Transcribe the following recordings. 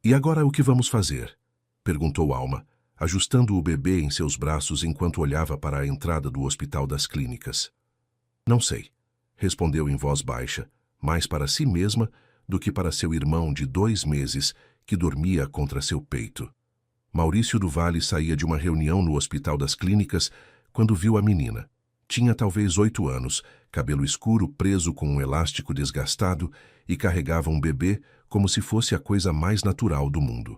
E agora o que vamos fazer? Perguntou Alma, ajustando o bebê em seus braços enquanto olhava para a entrada do Hospital das Clínicas. Não sei, respondeu em voz baixa, mais para si mesma do que para seu irmão de 2 meses que dormia contra seu peito. Maurício do Vale saía de uma reunião no Hospital das Clínicas quando viu a menina. Tinha talvez 8 anos, cabelo escuro preso com um elástico desgastado e carregava um bebê como se fosse a coisa mais natural do mundo.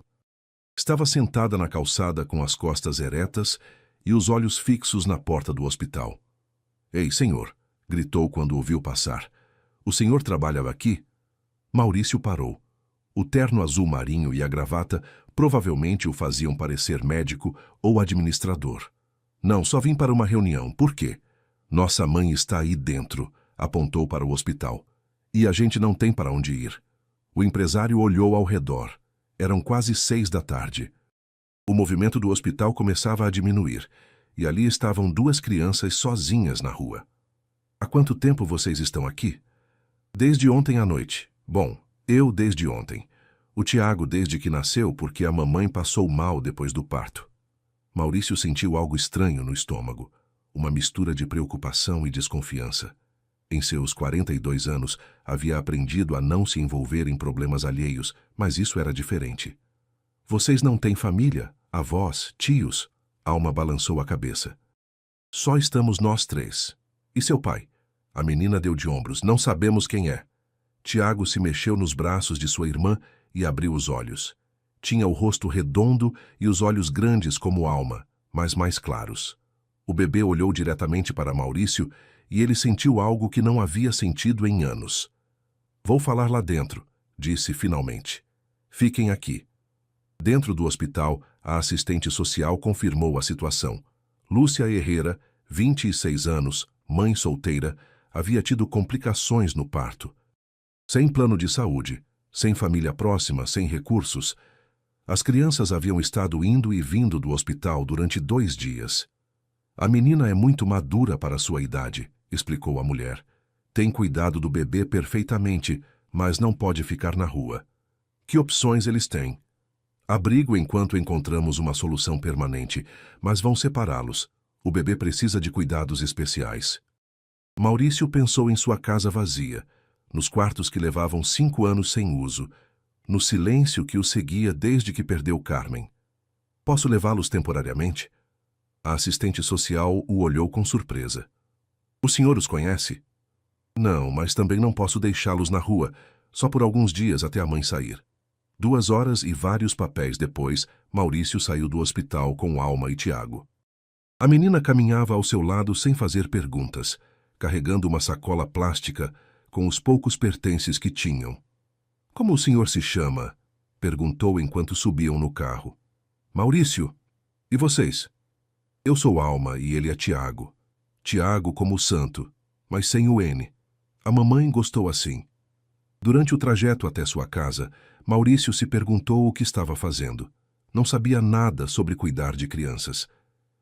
Estava sentada na calçada com as costas eretas e os olhos fixos na porta do hospital. "Ei, senhor!" gritou quando o viu passar. "O senhor trabalha aqui?" Maurício parou. O terno azul marinho e a gravata provavelmente o faziam parecer médico ou administrador. "Não, só vim para uma reunião. Por quê?" "Nossa mãe está aí dentro", apontou para o hospital. "E a gente não tem para onde ir." O empresário olhou ao redor. Eram quase 6 da tarde. O movimento do hospital começava a diminuir, e ali estavam 2 crianças sozinhas na rua. "Há quanto tempo vocês estão aqui?" "Desde ontem à noite. Bom, eu desde ontem. O Tiago desde que nasceu porque a mamãe passou mal depois do parto." Maurício sentiu algo estranho no estômago, uma mistura de preocupação e desconfiança. Em seus 42 anos, havia aprendido a não se envolver em problemas alheios, mas isso era diferente. "Vocês não têm família? Avós? Tios?" Alma balançou a cabeça. "Só estamos nós 3. E seu pai?" A menina deu de ombros. "Não sabemos quem é." Tiago se mexeu nos braços de sua irmã e abriu os olhos. Tinha o rosto redondo e os olhos grandes como Alma, mas mais claros. O bebê olhou diretamente para Maurício e ele sentiu algo que não havia sentido em anos. "Vou falar lá dentro", disse finalmente. "Fiquem aqui." Dentro do hospital, a assistente social confirmou a situação. Lúcia Herrera, 26 anos, mãe solteira, havia tido complicações no parto. Sem plano de saúde, sem família próxima, sem recursos, as crianças haviam estado indo e vindo do hospital durante 2 dias. "A menina é muito madura para sua idade", explicou a mulher. "Tem cuidado do bebê perfeitamente, mas não pode ficar na rua." "Que opções eles têm?" "Abrigo enquanto encontramos uma solução permanente, mas vão separá-los. O bebê precisa de cuidados especiais." Maurício pensou em sua casa vazia, nos quartos que levavam 5 anos sem uso, no silêncio que o seguia desde que perdeu Carmen. "Posso levá-los temporariamente?" A assistente social o olhou com surpresa. "O senhor os conhece?" "Não, mas também não posso deixá-los na rua, só por alguns dias até a mãe sair." 2 horas e vários papéis depois, Maurício saiu do hospital com Alma e Tiago. A menina caminhava ao seu lado sem fazer perguntas, carregando uma sacola plástica com os poucos pertences que tinham. "Como o senhor se chama?" perguntou enquanto subiam no carro. "Maurício. E vocês?" "Eu sou Alma e ele é Tiago. Tiago como o santo, mas sem o N. A mamãe gostou assim." Durante o trajeto até sua casa, Maurício se perguntou o que estava fazendo. Não sabia nada sobre cuidar de crianças.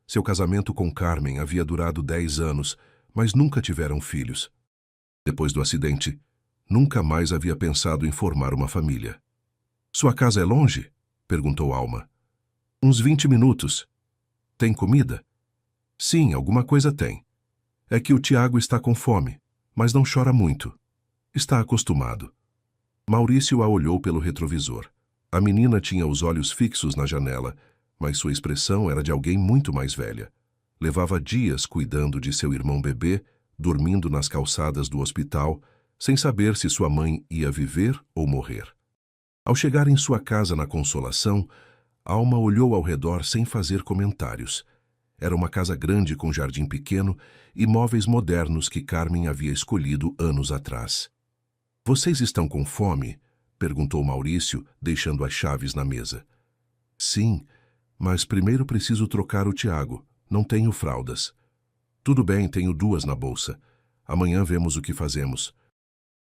Seu casamento com Carmen havia durado 10 anos, mas nunca tiveram filhos. Depois do acidente, nunca mais havia pensado em formar uma família. "Sua casa é longe?" perguntou Alma. "Uns 20 minutos. Tem comida?" "Sim, alguma coisa tem. É que o Tiago está com fome, mas não chora muito. Está acostumado." Maurício a olhou pelo retrovisor. A menina tinha os olhos fixos na janela, mas sua expressão era de alguém muito mais velha. Levava dias cuidando de seu irmão bebê, dormindo nas calçadas do hospital, sem saber se sua mãe ia viver ou morrer. Ao chegar em sua casa na Consolação, Alma olhou ao redor sem fazer comentários. Era uma casa grande com jardim pequeno e móveis modernos que Carmen havia escolhido anos atrás. "Vocês estão com fome?" perguntou Maurício, deixando as chaves na mesa. "Sim, mas primeiro preciso trocar o Tiago. Não tenho fraldas." "Tudo bem, tenho 2 na bolsa. Amanhã vemos o que fazemos."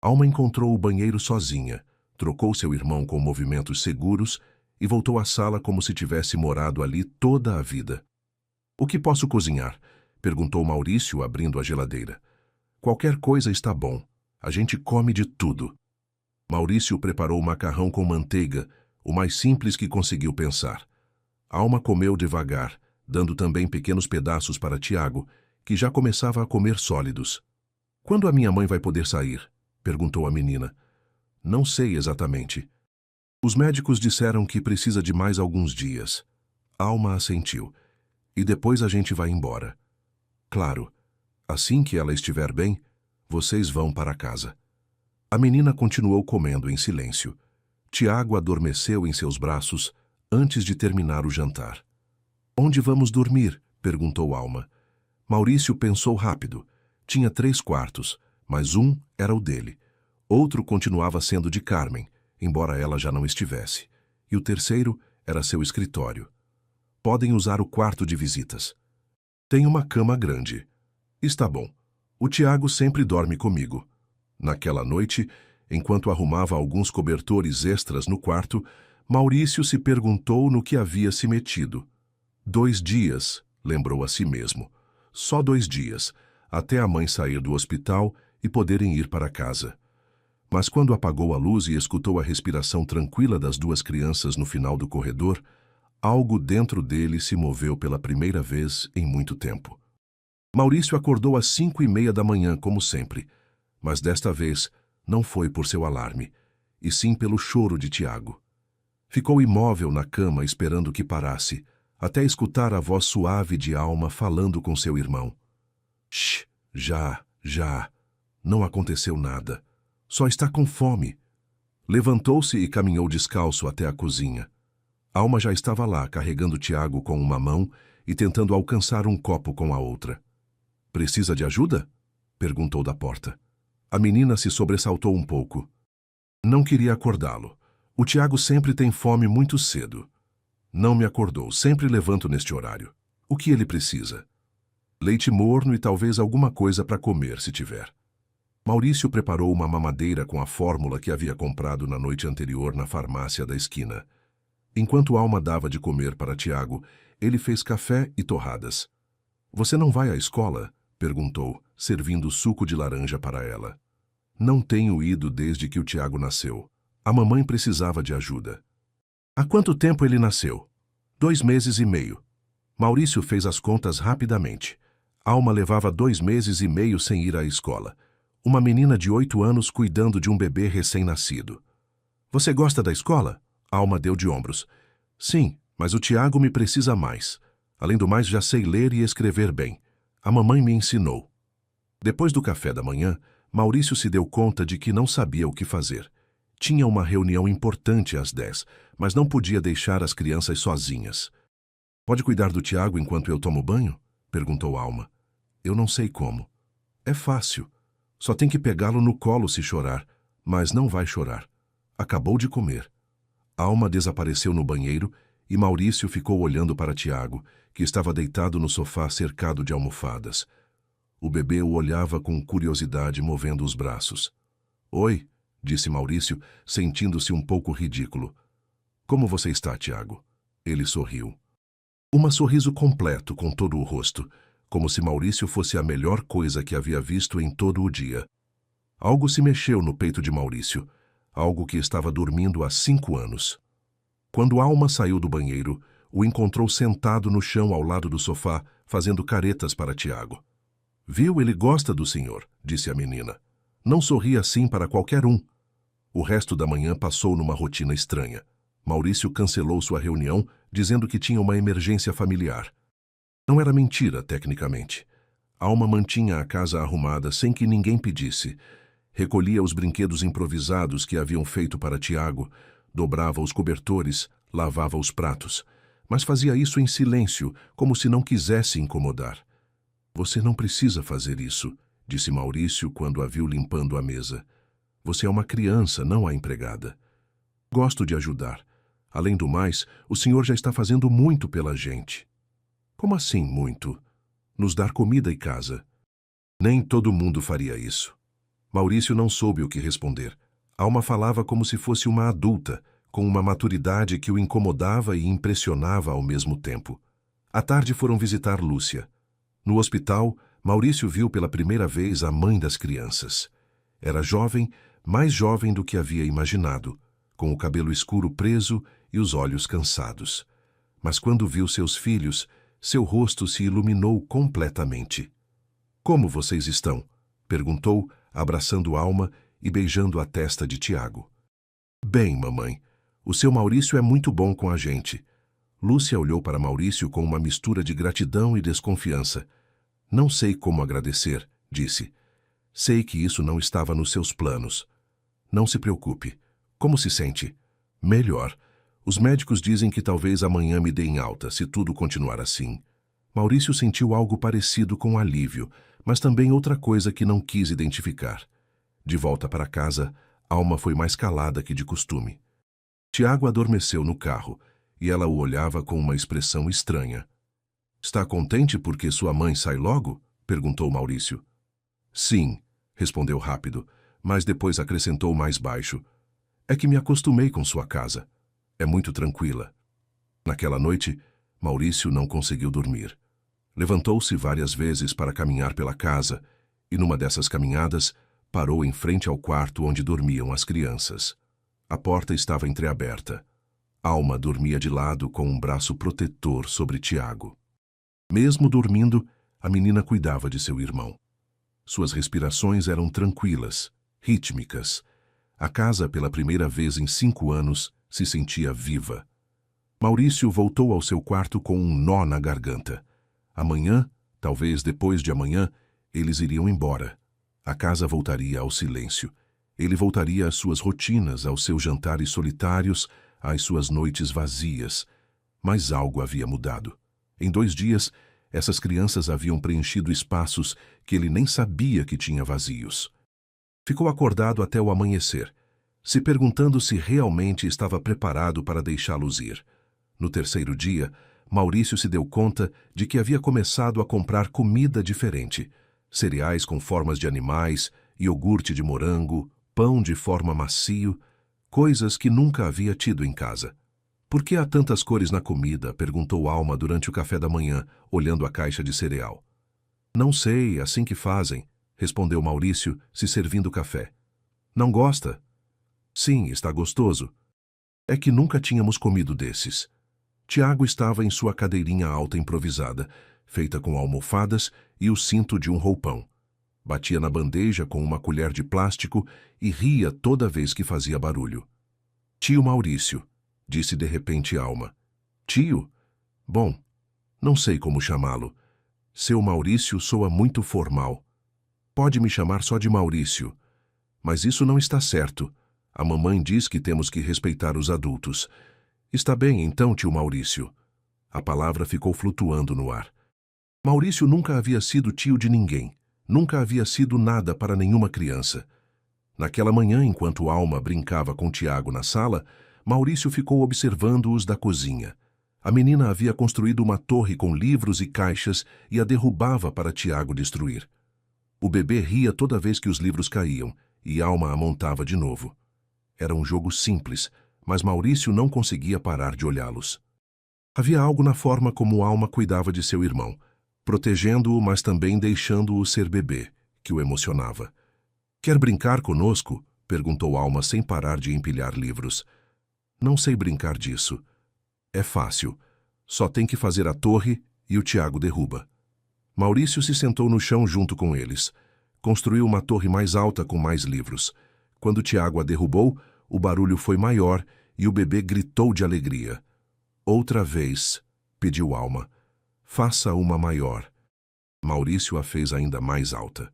Alma encontrou o banheiro sozinha, trocou seu irmão com movimentos seguros e voltou à sala como se tivesse morado ali toda a vida. "O que posso cozinhar?" perguntou Maurício, abrindo a geladeira. "Qualquer coisa está bom. A gente come de tudo." Maurício preparou macarrão com manteiga, o mais simples que conseguiu pensar. Alma comeu devagar, dando também pequenos pedaços para Tiago, que já começava a comer sólidos. "Quando a minha mãe vai poder sair?" perguntou a menina. "Não sei exatamente. Os médicos disseram que precisa de mais alguns dias." Alma assentiu. "E depois a gente vai embora." "Claro. Assim que ela estiver bem, vocês vão para casa." A menina continuou comendo em silêncio. Tiago adormeceu em seus braços antes de terminar o jantar. "Onde vamos dormir?" perguntou Alma. Maurício pensou rápido. Tinha 3 quartos, mas um era o dele. Outro continuava sendo de Carmen, embora ela já não estivesse. E o terceiro era seu escritório. "Podem usar o quarto de visitas. Tem uma cama grande." "Está bom. O Tiago sempre dorme comigo." Naquela noite, enquanto arrumava alguns cobertores extras no quarto, Maurício se perguntou no que havia se metido. 2 dias, lembrou a si mesmo. Só 2 dias, até a mãe sair do hospital e poderem ir para casa. Mas quando apagou a luz e escutou a respiração tranquila das 2 crianças no final do corredor, algo dentro dele se moveu pela primeira vez em muito tempo. Maurício acordou às 5:30 da manhã, como sempre, mas desta vez não foi por seu alarme, e sim pelo choro de Tiago. Ficou imóvel na cama esperando que parasse, até escutar a voz suave de Alma falando com seu irmão. "Shh, já. Não aconteceu nada. Só está com fome." Levantou-se e caminhou descalço até a cozinha. Alma já estava lá, carregando Tiago com uma mão e tentando alcançar um copo com a outra. "Precisa de ajuda?" perguntou da porta. A menina se sobressaltou um pouco. Não queria acordá-lo. O Tiago sempre tem fome muito cedo. Não me acordou, sempre levanto neste horário. O que ele precisa? Leite morno e talvez alguma coisa para comer, se tiver. Maurício preparou uma mamadeira com a fórmula que havia comprado na noite anterior na farmácia da esquina. Enquanto Alma dava de comer para Tiago, ele fez café e torradas. "Você não vai à escola?" perguntou, servindo suco de laranja para ela. "Não tenho ido desde que o Tiago nasceu. A mamãe precisava de ajuda." "Há quanto tempo ele nasceu?" 2 meses e meio. Maurício fez as contas rapidamente. Alma levava 2 meses e meio sem ir à escola. Uma menina de 8 anos cuidando de um bebê recém-nascido. "Você gosta da escola?" Alma deu de ombros. "Sim, mas o Tiago me precisa mais. Além do mais, já sei ler e escrever bem. A mamãe me ensinou." Depois do café da manhã, Maurício se deu conta de que não sabia o que fazer. Tinha uma reunião importante às 10, mas não podia deixar as crianças sozinhas. "Pode cuidar do Tiago enquanto eu tomo banho?" perguntou Alma. "Eu não sei como." "É fácil. Só tem que pegá-lo no colo se chorar, mas não vai chorar. Acabou de comer." Alma desapareceu no banheiro e Maurício ficou olhando para Tiago, que estava deitado no sofá cercado de almofadas. O bebê o olhava com curiosidade, movendo os braços. "Oi", disse Maurício, sentindo-se um pouco ridículo. "Como você está, Tiago?" Ele sorriu. Um sorriso completo com todo o rosto, como se Maurício fosse a melhor coisa que havia visto em todo o dia. Algo se mexeu no peito de Maurício, algo que estava dormindo há 5 anos. Quando Alma saiu do banheiro, o encontrou sentado no chão ao lado do sofá, fazendo caretas para Tiago. "Viu, ele gosta do senhor", disse a menina. "Não sorri assim para qualquer um." O resto da manhã passou numa rotina estranha. Maurício cancelou sua reunião, dizendo que tinha uma emergência familiar. Não era mentira, tecnicamente. Alma mantinha a casa arrumada sem que ninguém pedisse. Recolhia os brinquedos improvisados que haviam feito para Tiago, dobrava os cobertores, lavava os pratos, mas fazia isso em silêncio, como se não quisesse incomodar. "Você não precisa fazer isso", disse Maurício quando a viu limpando a mesa. "Você é uma criança, não a empregada." "Gosto de ajudar. Além do mais, o senhor já está fazendo muito pela gente." "Como assim muito?" "Nos dar comida e casa." "Nem todo mundo faria isso." Maurício não soube o que responder. Alma falava como se fosse uma adulta, com uma maturidade que o incomodava e impressionava ao mesmo tempo. À tarde foram visitar Lúcia. No hospital, Maurício viu pela primeira vez a mãe das crianças. Era jovem, mais jovem do que havia imaginado, com o cabelo escuro preso e os olhos cansados. Mas quando viu seus filhos, seu rosto se iluminou completamente. "Como vocês estão?" perguntou, abraçando Alma e beijando a testa de Tiago. "Bem, mamãe. O seu Maurício é muito bom com a gente." Lúcia olhou para Maurício com uma mistura de gratidão e desconfiança. "Não sei como agradecer", disse. "Sei que isso não estava nos seus planos." "Não se preocupe. Como se sente?" "Melhor. Os médicos dizem que talvez amanhã me deem alta, se tudo continuar assim." Maurício sentiu algo parecido com alívio, mas também outra coisa que não quis identificar. De volta para casa, Alma foi mais calada que de costume. Tiago adormeceu no carro, e ela o olhava com uma expressão estranha. "Está contente porque sua mãe sai logo?" perguntou Maurício. "Sim", respondeu rápido, mas depois acrescentou mais baixo. "É que me acostumei com sua casa. É muito tranquila." Naquela noite, Maurício não conseguiu dormir. Levantou-se várias vezes para caminhar pela casa, e numa dessas caminhadas, parou em frente ao quarto onde dormiam as crianças. A porta estava entreaberta. Alma dormia de lado com um braço protetor sobre Tiago. Mesmo dormindo, a menina cuidava de seu irmão. Suas respirações eram tranquilas, rítmicas. A casa, pela primeira vez em 5 anos, se sentia viva. Maurício voltou ao seu quarto com um nó na garganta. Amanhã, talvez depois de amanhã, eles iriam embora. A casa voltaria ao silêncio. Ele voltaria às suas rotinas, aos seus jantares solitários, às suas noites vazias. Mas algo havia mudado. Em 2 dias, essas crianças haviam preenchido espaços que ele nem sabia que tinha vazios. Ficou acordado até o amanhecer, se perguntando se realmente estava preparado para deixá-los ir. No 3º dia, Maurício se deu conta de que havia começado a comprar comida diferente. Cereais com formas de animais, iogurte de morango, pão de forma macio, coisas que nunca havia tido em casa. "Por que há tantas cores na comida?" perguntou Alma durante o café da manhã, olhando a caixa de cereal. "Não sei, assim que fazem", respondeu Maurício, se servindo café. "Não gosta?" "Sim, está gostoso. É que nunca tínhamos comido desses." Tiago estava em sua cadeirinha alta improvisada, feita com almofadas e o cinto de um roupão. Batia na bandeja com uma colher de plástico e ria toda vez que fazia barulho. "Tio Maurício", disse de repente Alma. "Tio? Bom, não sei como chamá-lo. Seu Maurício soa muito formal. Pode me chamar só de Maurício. Mas isso não está certo. A mamãe diz que temos que respeitar os adultos." "Está bem, então, tio Maurício." A palavra ficou flutuando no ar. Maurício nunca havia sido tio de ninguém. Nunca havia sido nada para nenhuma criança. Naquela manhã, enquanto Alma brincava com Tiago na sala, Maurício ficou observando-os da cozinha. A menina havia construído uma torre com livros e caixas e a derrubava para Tiago destruir. O bebê ria toda vez que os livros caíam, e Alma a montava de novo. Era um jogo simples, mas Maurício não conseguia parar de olhá-los. Havia algo na forma como Alma cuidava de seu irmão, protegendo-o, mas também deixando-o ser bebê, que o emocionava. "Quer brincar conosco?" perguntou Alma sem parar de empilhar livros. "Não sei brincar disso." "É fácil. Só tem que fazer a torre e o Tiago derruba." Maurício se sentou no chão junto com eles. Construiu uma torre mais alta com mais livros. Quando Tiago a derrubou, o barulho foi maior e o bebê gritou de alegria. "Outra vez", pediu Alma. "Faça uma maior." Maurício a fez ainda mais alta.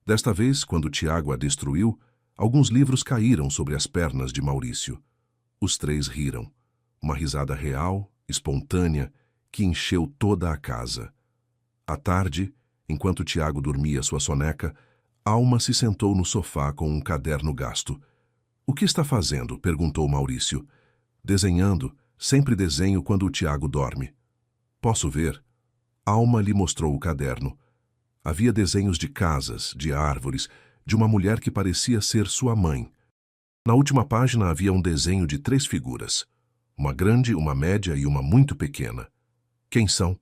Desta vez, quando Tiago a destruiu, alguns livros caíram sobre as pernas de Maurício. Os 3 riram. Uma risada real, espontânea, que encheu toda a casa. À tarde, enquanto Tiago dormia sua soneca, Alma se sentou no sofá com um caderno gasto. "O que está fazendo?" perguntou Maurício. "Desenhando. Sempre desenho quando o Tiago dorme." "Posso ver?" Alma lhe mostrou o caderno. Havia desenhos de casas, de árvores, de uma mulher que parecia ser sua mãe. Na última página havia um desenho de 3 figuras. Uma grande, uma média e uma muito pequena. "Quem são?"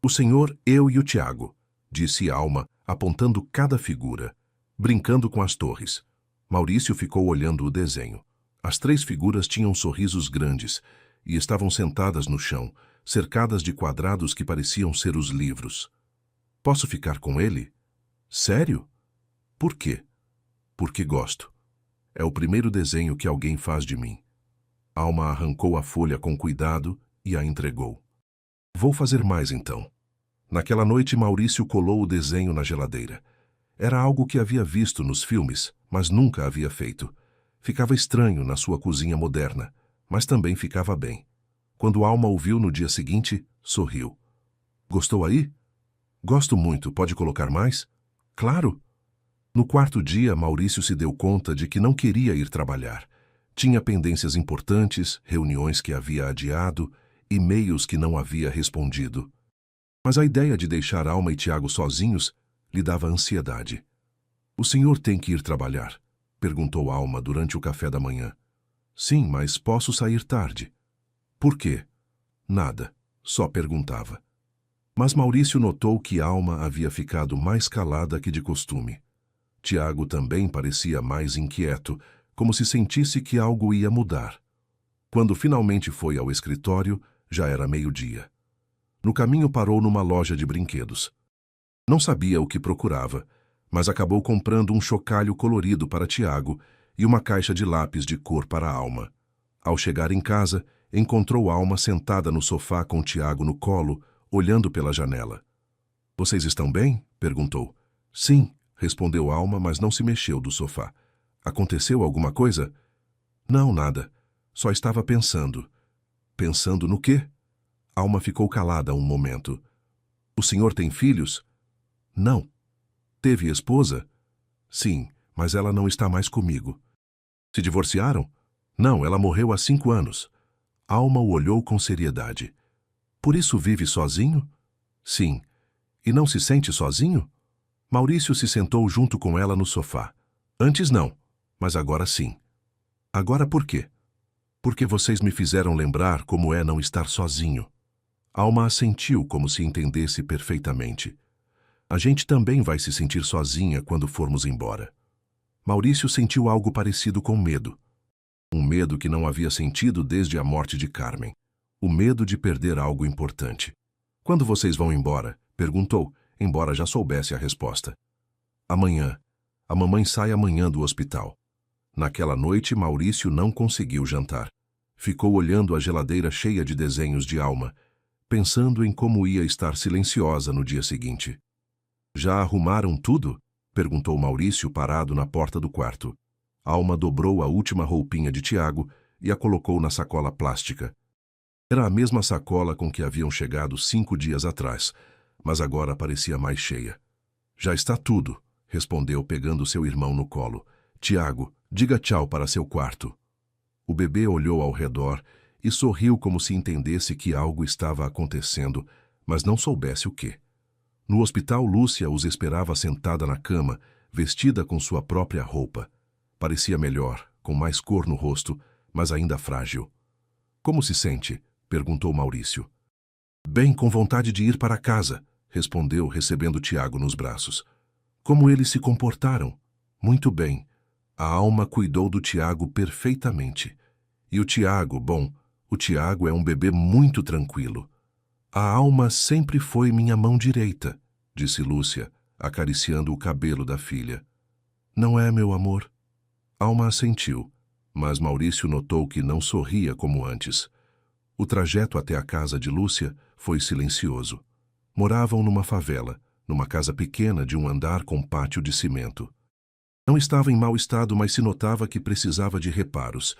"O senhor, eu e o Tiago", disse Alma, apontando cada figura, brincando com as torres. Maurício ficou olhando o desenho. As 3 figuras tinham sorrisos grandes e estavam sentadas no chão, cercadas de quadrados que pareciam ser os livros. Posso ficar com ele? Sério? Por quê? Porque gosto. É o primeiro desenho que alguém faz de mim. Alma arrancou a folha com cuidado e a entregou. Vou fazer mais então. Naquela noite, Maurício colou o desenho na geladeira. Era algo que havia visto nos filmes, mas nunca havia feito. Ficava estranho na sua cozinha moderna, mas também ficava bem. Quando Alma o viu no dia seguinte, sorriu. Gostou aí? Gosto muito, pode colocar mais? Claro! No 4º dia, Maurício se deu conta de que não queria ir trabalhar. Tinha pendências importantes, reuniões que havia adiado, e-mails que não havia respondido. Mas a ideia de deixar Alma e Tiago sozinhos lhe dava ansiedade. O senhor tem que ir trabalhar? Perguntou Alma durante o café da manhã. Sim, mas posso sair tarde. Por quê? Nada, só perguntava. Mas Maurício notou que Alma havia ficado mais calada que de costume. Tiago também parecia mais inquieto, como se sentisse que algo ia mudar. Quando finalmente foi ao escritório, já era meio-dia. No caminho parou numa loja de brinquedos. Não sabia o que procurava, mas acabou comprando um chocalho colorido para Tiago e uma caixa de lápis de cor para Alma. Ao chegar em casa, encontrou Alma sentada no sofá com Tiago no colo, olhando pela janela. — Vocês estão bem? Perguntou. — Sim, respondeu Alma, mas não se mexeu do sofá. — Aconteceu alguma coisa? — Não, nada. Só estava pensando. — Pensando no quê? Alma ficou calada um momento. — O senhor tem filhos? — Não. — Teve esposa? — Sim, mas ela não está mais comigo. — Se divorciaram? — Não, ela morreu há 5 anos. Alma o olhou com seriedade. — Por isso vive sozinho? — Sim. — E não se sente sozinho? Maurício se sentou junto com ela no sofá. — Antes não, mas agora sim. — Agora por quê? — Porque vocês me fizeram lembrar como é não estar sozinho. Alma assentiu como se entendesse perfeitamente. A gente também vai se sentir sozinha quando formos embora. Maurício sentiu algo parecido com medo. Um medo que não havia sentido desde a morte de Carmen. O medo de perder algo importante. — Quando vocês vão embora? Perguntou, embora já soubesse a resposta. — Amanhã. A mamãe sai amanhã do hospital. Naquela noite, Maurício não conseguiu jantar. Ficou olhando a geladeira cheia de desenhos de Alma, pensando em como ia estar silenciosa no dia seguinte. — Já arrumaram tudo? Perguntou Maurício parado na porta do quarto. Alma dobrou a última roupinha de Tiago e a colocou na sacola plástica. Era a mesma sacola com que haviam chegado 5 dias atrás, mas agora parecia mais cheia. — Já está tudo, respondeu pegando seu irmão no colo. — Tiago, diga tchau para seu quarto. O bebê olhou ao redor e sorriu como se entendesse que algo estava acontecendo, mas não soubesse o quê. No hospital, Lúcia os esperava sentada na cama, vestida com sua própria roupa. Parecia melhor, com mais cor no rosto, mas ainda frágil. — Como se sente? Perguntou Maurício. — Bem, com vontade de ir para casa, respondeu, recebendo Tiago nos braços. — Como eles se comportaram? — Muito bem. A Alma cuidou do Tiago perfeitamente. E o Tiago, bom, o Tiago é um bebê muito tranquilo. A Alma sempre foi minha mão direita, disse Lúcia, acariciando o cabelo da filha. — Não é, meu amor? Alma assentiu, mas Maurício notou que não sorria como antes. O trajeto até a casa de Lúcia foi silencioso. Moravam numa favela, numa casa pequena de um andar com pátio de cimento. Não estava em mau estado, mas se notava que precisava de reparos.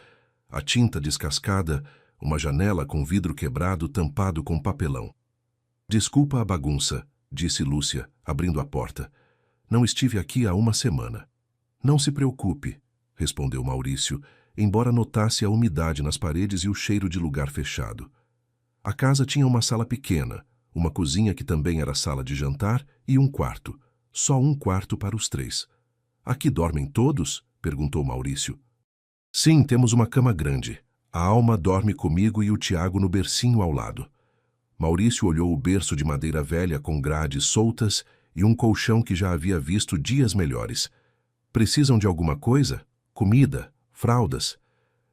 A tinta descascada, uma janela com vidro quebrado tampado com papelão. — Desculpa a bagunça, disse Lúcia, abrindo a porta. — Não estive aqui há 1 semana. — Não se preocupe, respondeu Maurício, embora notasse a umidade nas paredes e o cheiro de lugar fechado. A casa tinha uma sala pequena, uma cozinha que também era sala de jantar e um quarto. Só um quarto para os 3. — Aqui dormem todos? Perguntou Maurício. — Sim, temos uma cama grande. A Alma dorme comigo e o Tiago no bercinho ao lado. Maurício olhou o berço de madeira velha com grades soltas e um colchão que já havia visto dias melhores. — Precisam de alguma coisa? Comida? Fraldas?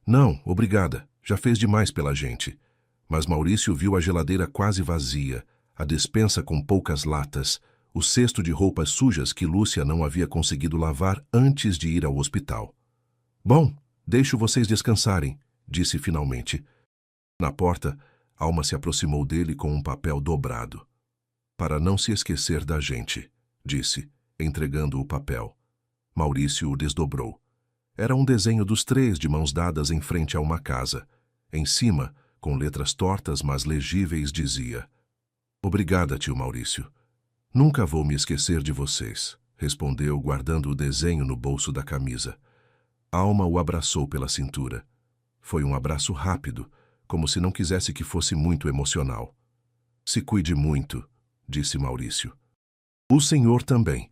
Não, obrigada, já fez demais pela gente. Mas Maurício viu a geladeira quase vazia, a despensa com poucas latas, o cesto de roupas sujas que Lúcia não havia conseguido lavar antes de ir ao hospital. Bom, deixo vocês descansarem, disse finalmente. Na porta, Alma se aproximou dele com um papel dobrado. Para não se esquecer da gente, disse, entregando o papel. Maurício o desdobrou. Era um desenho dos três de mãos dadas em frente a uma casa. Em cima, com letras tortas mas legíveis, dizia: Obrigada, tio Maurício. Nunca vou me esquecer de vocês, respondeu, guardando o desenho no bolso da camisa. Alma o abraçou pela cintura. Foi um abraço rápido, como se não quisesse que fosse muito emocional. Se cuide muito, disse Maurício. O senhor também.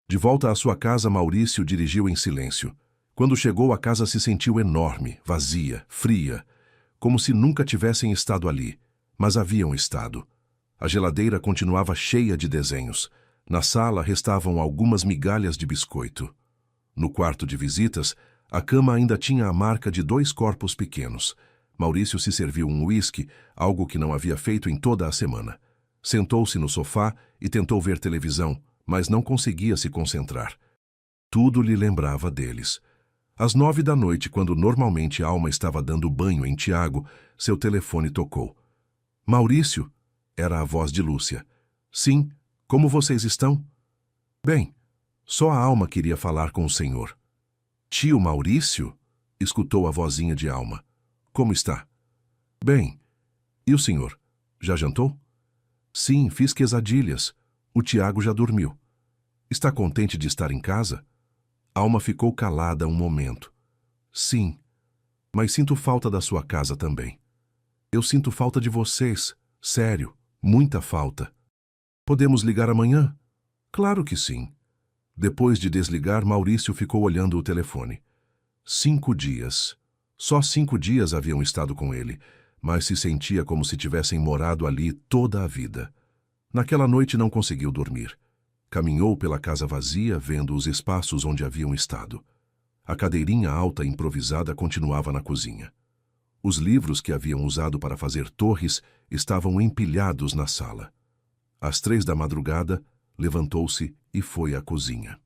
De volta à sua casa, Maurício dirigiu em silêncio. Quando chegou, a casa se sentiu enorme, vazia, fria, como se nunca tivessem estado ali, mas haviam estado. A geladeira continuava cheia de desenhos. Na sala restavam algumas migalhas de biscoito. No quarto de visitas, a cama ainda tinha a marca de 2 corpos pequenos. Maurício se serviu um uísque, algo que não havia feito em toda a semana. Sentou-se no sofá e tentou ver televisão, mas não conseguia se concentrar. Tudo lhe lembrava deles. Às 9 da noite, quando normalmente Alma estava dando banho em Tiago, seu telefone tocou. Maurício? Era a voz de Lúcia. Sim, como vocês estão? Bem, só a Alma queria falar com o senhor. Tio Maurício? Escutou a vozinha de Alma. Como está? Bem. E o senhor? Já jantou? Sim, fiz quesadilhas. O Tiago já dormiu. Está contente de estar em casa? Alma ficou calada um momento. Sim, mas sinto falta da sua casa também. Eu sinto falta de vocês, sério, muita falta. Podemos ligar amanhã? Claro que sim. Depois de desligar, Maurício ficou olhando o telefone. 5 dias. Só 5 dias haviam estado com ele, mas se sentia como se tivessem morado ali toda a vida. Naquela noite não conseguiu dormir. Caminhou pela casa vazia, vendo os espaços onde haviam estado. A cadeirinha alta improvisada continuava na cozinha. Os livros que haviam usado para fazer torres estavam empilhados na sala. Às 3 da madrugada, levantou-se e foi à cozinha.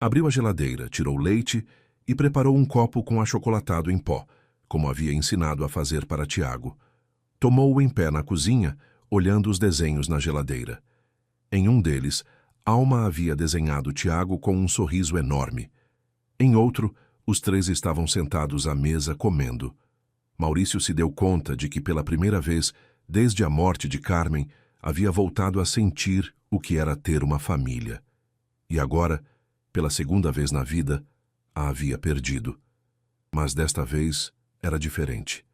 Abriu a geladeira, tirou leite e preparou um copo com achocolatado em pó, como havia ensinado a fazer para Tiago. Tomou-o em pé na cozinha, olhando os desenhos na geladeira. Em um deles, Alma havia desenhado Tiago com um sorriso enorme. Em outro, os três estavam sentados à mesa comendo. Maurício se deu conta de que pela primeira vez, desde a morte de Carmen, havia voltado a sentir o que era ter uma família. E agora, pela segunda vez na vida, a havia perdido. Mas desta vez era diferente.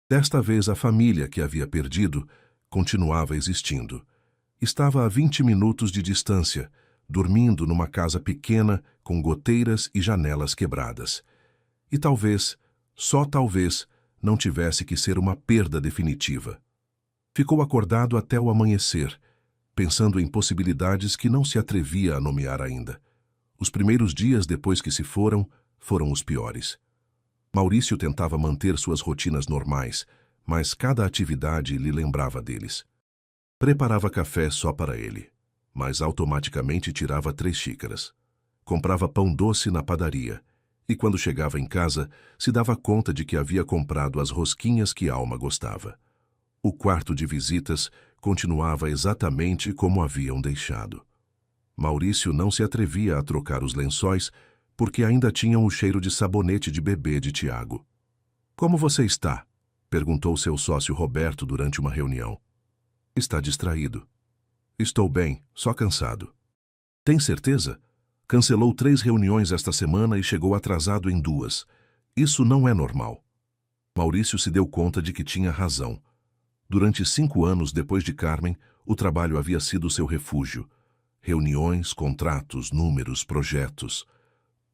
Desta vez a família que havia perdido continuava existindo. Estava a 20 minutos de distância, dormindo numa casa pequena com goteiras e janelas quebradas. E talvez, só talvez, não tivesse que ser uma perda definitiva. Ficou acordado até o amanhecer, pensando em possibilidades que não se atrevia a nomear ainda. Os primeiros dias depois que se foram os piores. Maurício tentava manter suas rotinas normais, mas cada atividade lhe lembrava deles. Preparava café só para ele, mas automaticamente tirava 3 xícaras. Comprava pão doce na padaria, e quando chegava em casa, se dava conta de que havia comprado as rosquinhas que Alma gostava. O quarto de visitas continuava exatamente como haviam deixado. Maurício não se atrevia a trocar os lençóis, porque ainda tinham o cheiro de sabonete de bebê de Tiago. Como você está? Perguntou seu sócio Roberto durante uma reunião. Está distraído. Estou bem, só cansado. Tem certeza? Cancelou 3 reuniões esta semana e chegou atrasado em 2. Isso não é normal. Maurício se deu conta de que tinha razão. Durante 5 anos depois de Carmen, o trabalho havia sido seu refúgio. Reuniões, contratos, números, projetos.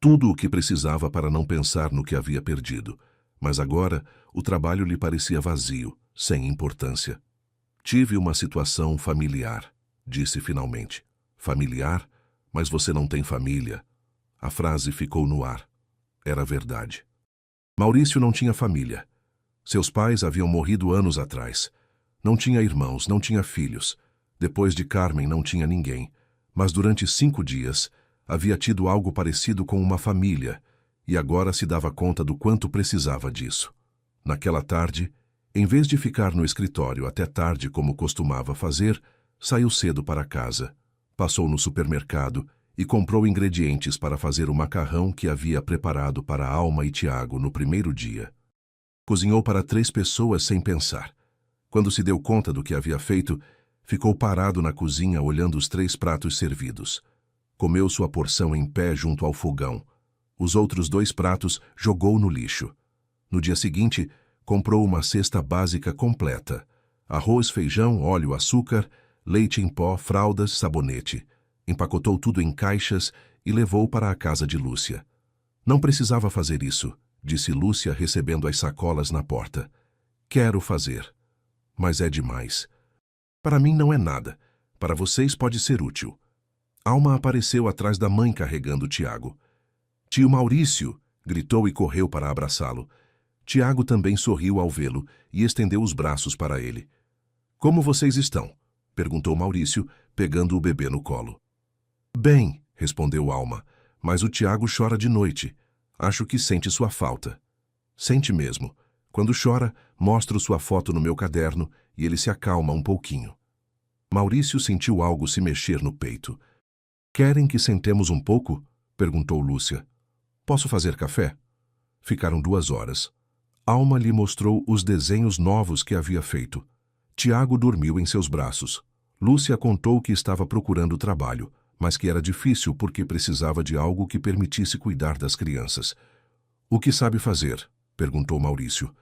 Tudo o que precisava para não pensar no que havia perdido. Mas agora, o trabalho lhe parecia vazio, sem importância. Tive uma situação familiar, disse finalmente. Familiar? Mas você não tem família. A frase ficou no ar. Era verdade. Maurício não tinha família. Seus pais haviam morrido anos atrás. Não tinha irmãos, não tinha filhos. Depois de Carmen não tinha ninguém. Mas durante 5 dias havia tido algo parecido com uma família e agora se dava conta do quanto precisava disso. Naquela tarde, em vez de ficar no escritório até tarde como costumava fazer, saiu cedo para casa. Passou no supermercado e comprou ingredientes para fazer o macarrão que havia preparado para Alma e Tiago no primeiro dia. Cozinhou para 3 pessoas sem pensar. Quando se deu conta do que havia feito, ficou parado na cozinha olhando os 3 pratos servidos. Comeu sua porção em pé junto ao fogão. Os outros 2 pratos jogou no lixo. No dia seguinte, comprou uma cesta básica completa: arroz, feijão, óleo, açúcar, leite em pó, fraldas, sabonete. Empacotou tudo em caixas e levou para a casa de Lúcia. Não precisava fazer isso, disse Lúcia recebendo as sacolas na porta. Quero fazer. Mas é demais. Para mim não é nada. Para vocês pode ser útil. Alma apareceu atrás da mãe carregando Tiago. Tio Maurício! Gritou e correu para abraçá-lo. Tiago também sorriu ao vê-lo e estendeu os braços para ele. Como vocês estão? Perguntou Maurício, pegando o bebê no colo. Bem, respondeu Alma, mas o Tiago chora de noite. Acho que sente sua falta. Sente mesmo. Quando chora, mostro sua foto no meu caderno e ele se acalma um pouquinho. Maurício sentiu algo se mexer no peito. Querem que sentemos um pouco? Perguntou Lúcia. Posso fazer café? Ficaram 2 horas. Alma lhe mostrou os desenhos novos que havia feito. Tiago dormiu em seus braços. Lúcia contou que estava procurando trabalho, mas que era difícil porque precisava de algo que permitisse cuidar das crianças. O que sabe fazer? Perguntou Maurício.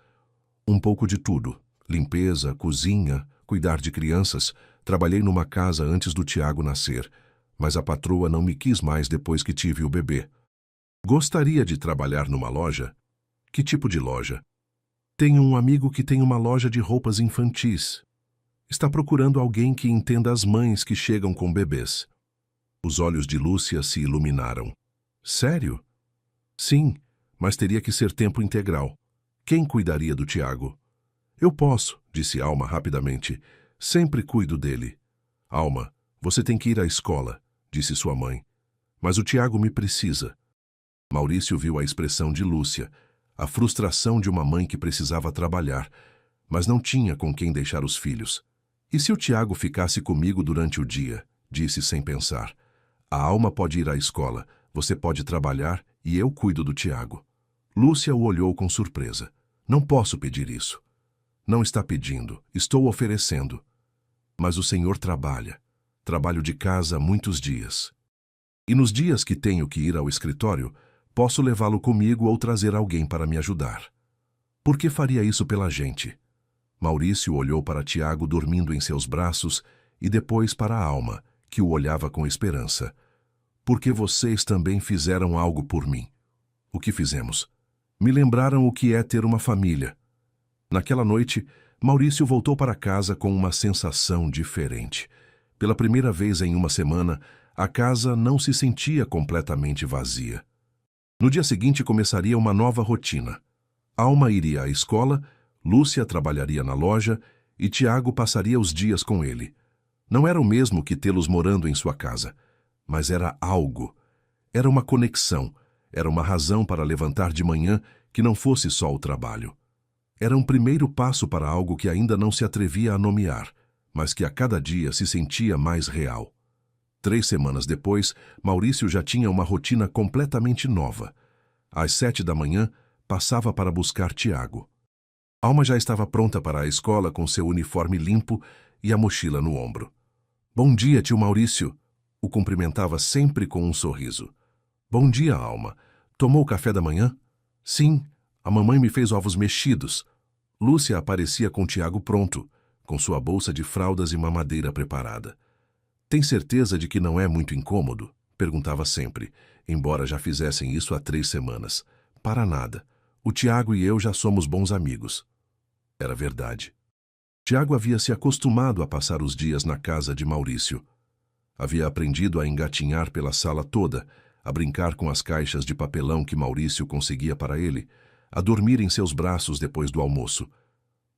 Um pouco de tudo. Limpeza, cozinha, cuidar de crianças. Trabalhei numa casa antes do Tiago nascer, mas a patroa não me quis mais depois que tive o bebê. Gostaria de trabalhar numa loja? Que tipo de loja? Tenho um amigo que tem uma loja de roupas infantis. Está procurando alguém que entenda as mães que chegam com bebês. Os olhos de Lúcia se iluminaram. Sério? Sim, mas teria que ser tempo integral. Quem cuidaria do Tiago? Eu posso, disse Alma rapidamente. Sempre cuido dele. Alma, você tem que ir à escola, disse sua mãe. Mas o Tiago me precisa. Maurício viu a expressão de Lúcia, a frustração de uma mãe que precisava trabalhar, mas não tinha com quem deixar os filhos. E se o Tiago ficasse comigo durante o dia? Disse sem pensar. A Alma pode ir à escola, você pode trabalhar e eu cuido do Tiago. Lúcia o olhou com surpresa. Não posso pedir isso. Não está pedindo, estou oferecendo. Mas o senhor trabalha. Trabalho de casa há muitos dias. E nos dias que tenho que ir ao escritório, posso levá-lo comigo ou trazer alguém para me ajudar. Por que faria isso pela gente? Maurício olhou para Tiago dormindo em seus braços e depois para a Alma, que o olhava com esperança. Porque vocês também fizeram algo por mim. O que fizemos? Me lembraram o que é ter uma família. Naquela noite, Maurício voltou para casa com uma sensação diferente. Pela primeira vez em uma semana, a casa não se sentia completamente vazia. No dia seguinte começaria uma nova rotina. Alma iria à escola, Lúcia trabalharia na loja e Tiago passaria os dias com ele. Não era o mesmo que tê-los morando em sua casa, mas era algo. Era uma conexão, era uma razão para levantar de manhã que não fosse só o trabalho. Era um primeiro passo para algo que ainda não se atrevia a nomear, mas que a cada dia se sentia mais real. 3 semanas depois, Maurício já tinha uma rotina completamente nova. Às 7 da manhã, passava para buscar Tiago. Alma já estava pronta para a escola com seu uniforme limpo e a mochila no ombro. Bom dia, tio Maurício. O cumprimentava sempre com um sorriso. Bom dia, Alma. Tomou o café da manhã? Sim, a mamãe me fez ovos mexidos. Lúcia aparecia com Tiago pronto, com sua bolsa de fraldas e mamadeira preparada. Tem certeza de que não é muito incômodo? Perguntava sempre, embora já fizessem isso há 3 semanas. Para nada. O Tiago e eu já somos bons amigos. Era verdade. Tiago havia se acostumado a passar os dias na casa de Maurício. Havia aprendido a engatinhar pela sala toda, a brincar com as caixas de papelão que Maurício conseguia para ele, a dormir em seus braços depois do almoço.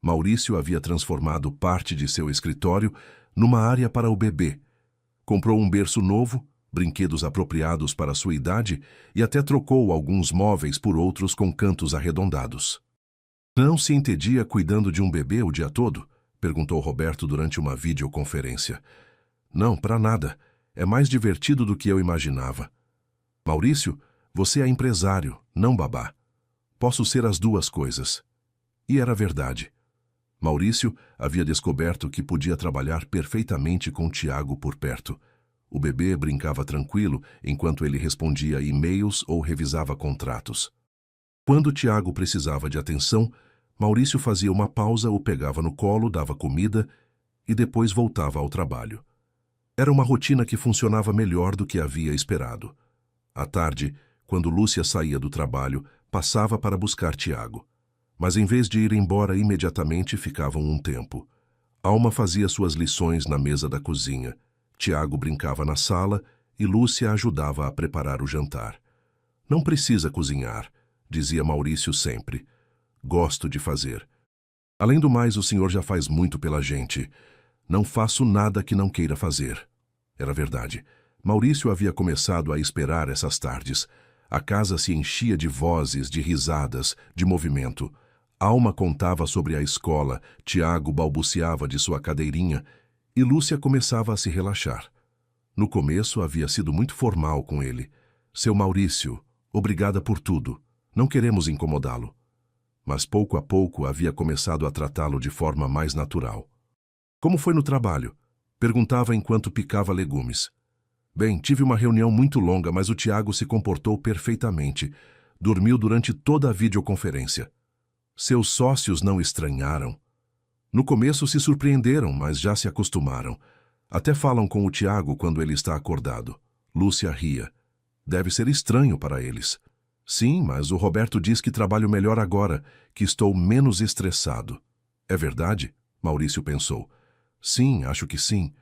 Maurício havia transformado parte de seu escritório numa área para o bebê. Comprou um berço novo, brinquedos apropriados para sua idade e até trocou alguns móveis por outros com cantos arredondados. Não se entendia cuidando de um bebê o dia todo? Perguntou Roberto durante uma videoconferência. Não, para nada. É mais divertido do que eu imaginava. Maurício, você é empresário, não babá. Posso ser as duas coisas. E era verdade. Maurício havia descoberto que podia trabalhar perfeitamente com Tiago por perto. O bebê brincava tranquilo enquanto ele respondia e-mails ou revisava contratos. Quando Tiago precisava de atenção, Maurício fazia uma pausa, o pegava no colo, dava comida e depois voltava ao trabalho. Era uma rotina que funcionava melhor do que havia esperado. À tarde, quando Lúcia saía do trabalho, passava para buscar Tiago. Mas em vez de ir embora imediatamente, ficavam um tempo. Alma fazia suas lições na mesa da cozinha. Tiago brincava na sala e Lúcia ajudava a preparar o jantar. Não precisa cozinhar, dizia Maurício sempre. Gosto de fazer. Além do mais, o senhor já faz muito pela gente. Não faço nada que não queira fazer. Era verdade. Maurício havia começado a esperar essas tardes. A casa se enchia de vozes, de risadas, de movimento. Alma contava sobre a escola, Tiago balbuciava de sua cadeirinha e Lúcia começava a se relaxar. No começo havia sido muito formal com ele. Seu Maurício, obrigada por tudo. Não queremos incomodá-lo. Mas pouco a pouco havia começado a tratá-lo de forma mais natural. Como foi no trabalho? Perguntava enquanto picava legumes. Bem, tive uma reunião muito longa, mas o Tiago se comportou perfeitamente. Dormiu durante toda a videoconferência. Seus sócios não estranharam. No começo se surpreenderam, mas já se acostumaram. Até falam com o Tiago quando ele está acordado. Lúcia ria. Deve ser estranho para eles. Sim, mas o Roberto diz que trabalho melhor agora, que estou menos estressado. É verdade? Maurício pensou. Sim, acho que sim.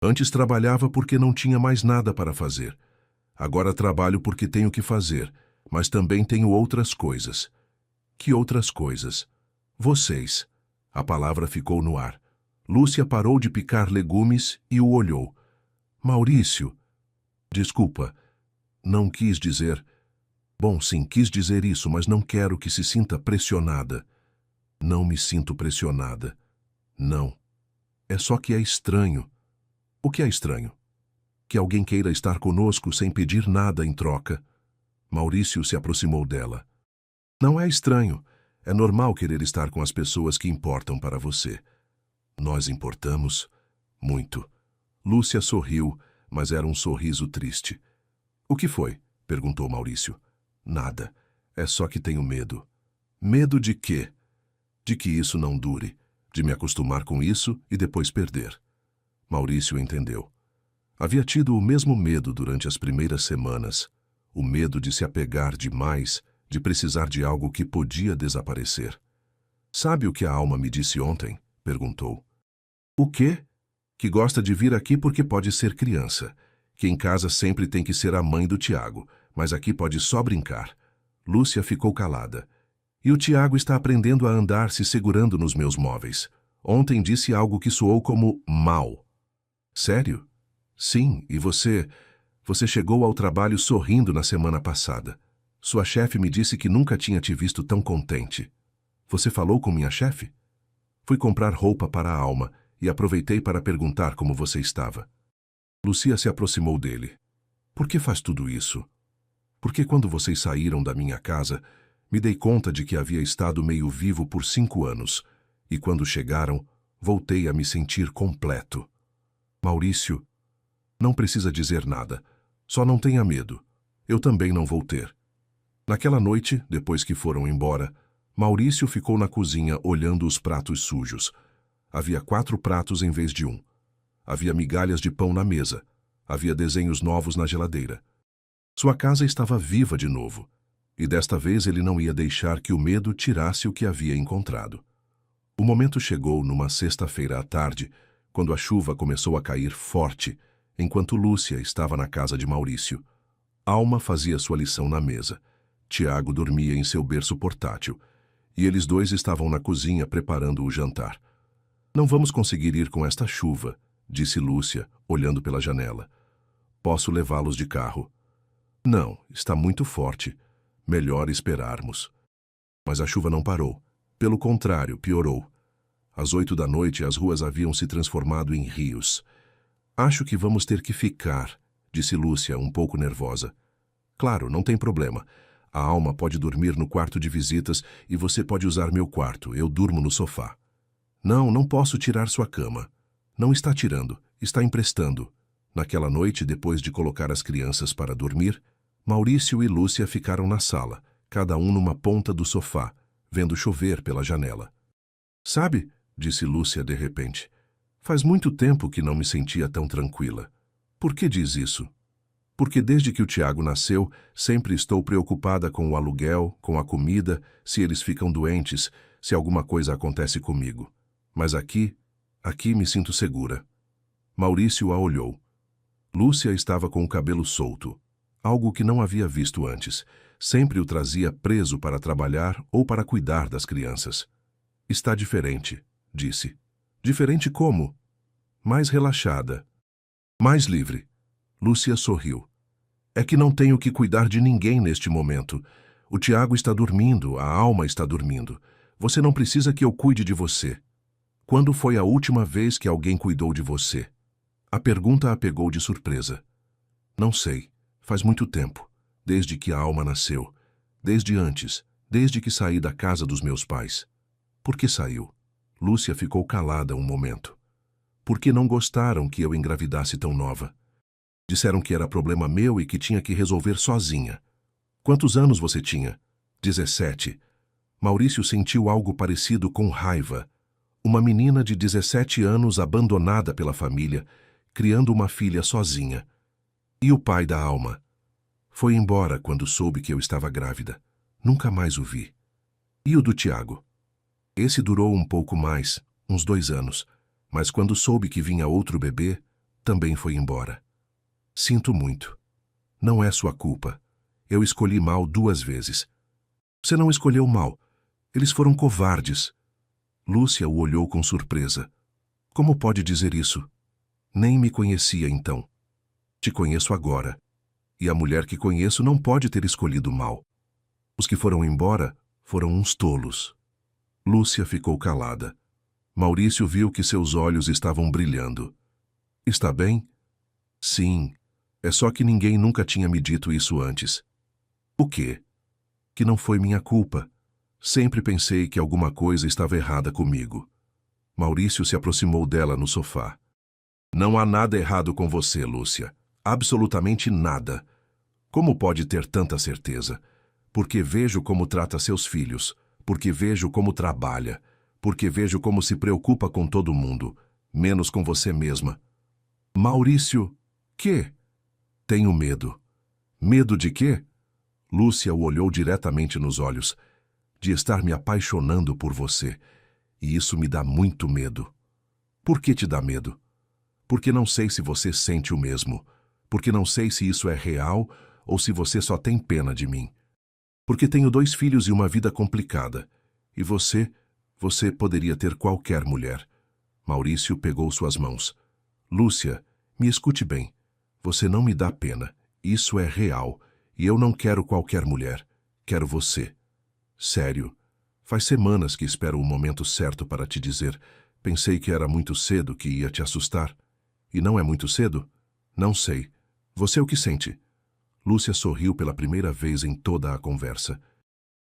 Antes trabalhava porque não tinha mais nada para fazer. Agora trabalho porque tenho que fazer, mas também tenho outras coisas. Que outras coisas? Vocês. A palavra ficou no ar. Lúcia parou de picar legumes e o olhou. Maurício. Desculpa. Não quis dizer... Bom, sim, quis dizer isso, mas não quero que se sinta pressionada. Não me sinto pressionada. Não. É só que é estranho. O que é estranho? Que alguém queira estar conosco sem pedir nada em troca. Maurício se aproximou dela. Não é estranho. É normal querer estar com as pessoas que importam para você. Nós importamos muito. Lúcia sorriu, mas era um sorriso triste. O que foi? Perguntou Maurício. Nada. É só que tenho medo. Medo de quê? De que isso não dure. De me acostumar com isso e depois perder. Maurício entendeu. Havia tido o mesmo medo durante as primeiras semanas. O medo de se apegar demais, de precisar de algo que podia desaparecer. Sabe o que a Alma me disse ontem? Perguntou. O quê? Que gosta de vir aqui porque pode ser criança. Que em casa sempre tem que ser a mãe do Tiago, mas aqui pode só brincar. Lúcia ficou calada. E o Tiago está aprendendo a andar se segurando nos meus móveis. Ontem disse algo que soou como mal. Sério? Sim, e você... Você chegou ao trabalho sorrindo na semana passada. Sua chefe me disse que nunca tinha te visto tão contente. Você falou com minha chefe? Fui comprar roupa para a Alma e aproveitei para perguntar como você estava. Lúcia se aproximou dele. Por que faz tudo isso? Porque quando vocês saíram da minha casa, me dei conta de que havia estado meio vivo por 5 anos, e quando chegaram, voltei a me sentir completo. Maurício, não precisa dizer nada, só não tenha medo. Eu também não vou ter. Naquela noite, depois que foram embora, Maurício ficou na cozinha olhando os pratos sujos. Havia 4 pratos em vez de 1. Havia migalhas de pão na mesa. Havia desenhos novos na geladeira. Sua casa estava viva de novo, e desta vez ele não ia deixar que o medo tirasse o que havia encontrado. O momento chegou numa sexta-feira à tarde, quando a chuva começou a cair forte, enquanto Lúcia estava na casa de Maurício. Alma fazia sua lição na mesa. Tiago dormia em seu berço portátil, e eles dois estavam na cozinha preparando o jantar. Não vamos conseguir ir com esta chuva, disse Lúcia, olhando pela janela. Posso levá-los de carro. Não, está muito forte. Melhor esperarmos. Mas a chuva não parou. Pelo contrário, piorou. Às 8 da noite, as ruas haviam se transformado em rios. Acho que vamos ter que ficar, disse Lúcia, um pouco nervosa. Claro, não tem problema. A Alma pode dormir no quarto de visitas e você pode usar meu quarto. Eu durmo no sofá. Não, não posso tirar sua cama. Não está tirando, está emprestando. Naquela noite, depois de colocar as crianças para dormir, Maurício e Lúcia ficaram na sala, cada um numa ponta do sofá, vendo chover pela janela. Sabe, disse Lúcia de repente, faz muito tempo que não me sentia tão tranquila. Por que diz isso? Porque desde que o Tiago nasceu, sempre estou preocupada com o aluguel, com a comida, se eles ficam doentes, se alguma coisa acontece comigo. Mas aqui me sinto segura. Maurício a olhou. Lúcia estava com o cabelo solto, algo que não havia visto antes. Sempre o trazia preso para trabalhar ou para cuidar das crianças. Está diferente, disse. Diferente como? Mais relaxada. Mais livre. Lúcia sorriu. É que não tenho que cuidar de ninguém neste momento. O Tiago está dormindo, a Alma está dormindo. Você não precisa que eu cuide de você. Quando foi a última vez que alguém cuidou de você? A pergunta a pegou de surpresa. Não sei. Faz muito tempo. Desde que a Alma nasceu. Desde antes. Desde que saí da casa dos meus pais. Por que saiu? Lúcia ficou calada um momento. Por que não gostaram que eu engravidasse tão nova? Disseram que era problema meu e que tinha que resolver sozinha. Quantos anos você tinha? 17. Maurício sentiu algo parecido com raiva. Uma menina de 17 anos abandonada pela família, criando uma filha sozinha. E o pai da Alma? Foi embora quando soube que eu estava grávida. Nunca mais o vi. E o do Tiago? Esse durou um pouco mais, uns 2 anos, mas quando soube que vinha outro bebê, também foi embora. Sinto muito. Não é sua culpa. Eu escolhi mal 2 vezes. Você não escolheu mal. Eles foram covardes. Lúcia o olhou com surpresa. Como pode dizer isso? Nem me conhecia então. Te conheço agora. E a mulher que conheço não pode ter escolhido mal. Os que foram embora foram uns tolos. Lúcia ficou calada. Maurício viu que seus olhos estavam brilhando. Está bem? Sim. É só que ninguém nunca tinha me dito isso antes. O quê? Que não foi minha culpa. Sempre pensei que alguma coisa estava errada comigo. Maurício se aproximou dela no sofá. Não há nada errado com você, Lúcia. Absolutamente nada. Como pode ter tanta certeza? Porque vejo como trata seus filhos, porque vejo como trabalha, porque vejo como se preocupa com todo mundo, menos com você mesma. Maurício, quê? Tenho medo. Medo de quê? Lúcia o olhou diretamente nos olhos. De estar me apaixonando por você. E isso me dá muito medo. Por que te dá medo? Porque não sei se você sente o mesmo. Porque não sei se isso é real ou se você só tem pena de mim. Porque tenho 2 filhos e uma vida complicada. E você poderia ter qualquer mulher. Maurício pegou suas mãos. Lúcia, me escute bem. Você não me dá pena. Isso é real. E eu não quero qualquer mulher. Quero você. Sério. Faz semanas que espero o momento certo para te dizer. Pensei que era muito cedo, que ia te assustar. E não é muito cedo? Não sei. Você o que sente? Lúcia sorriu pela primeira vez em toda a conversa.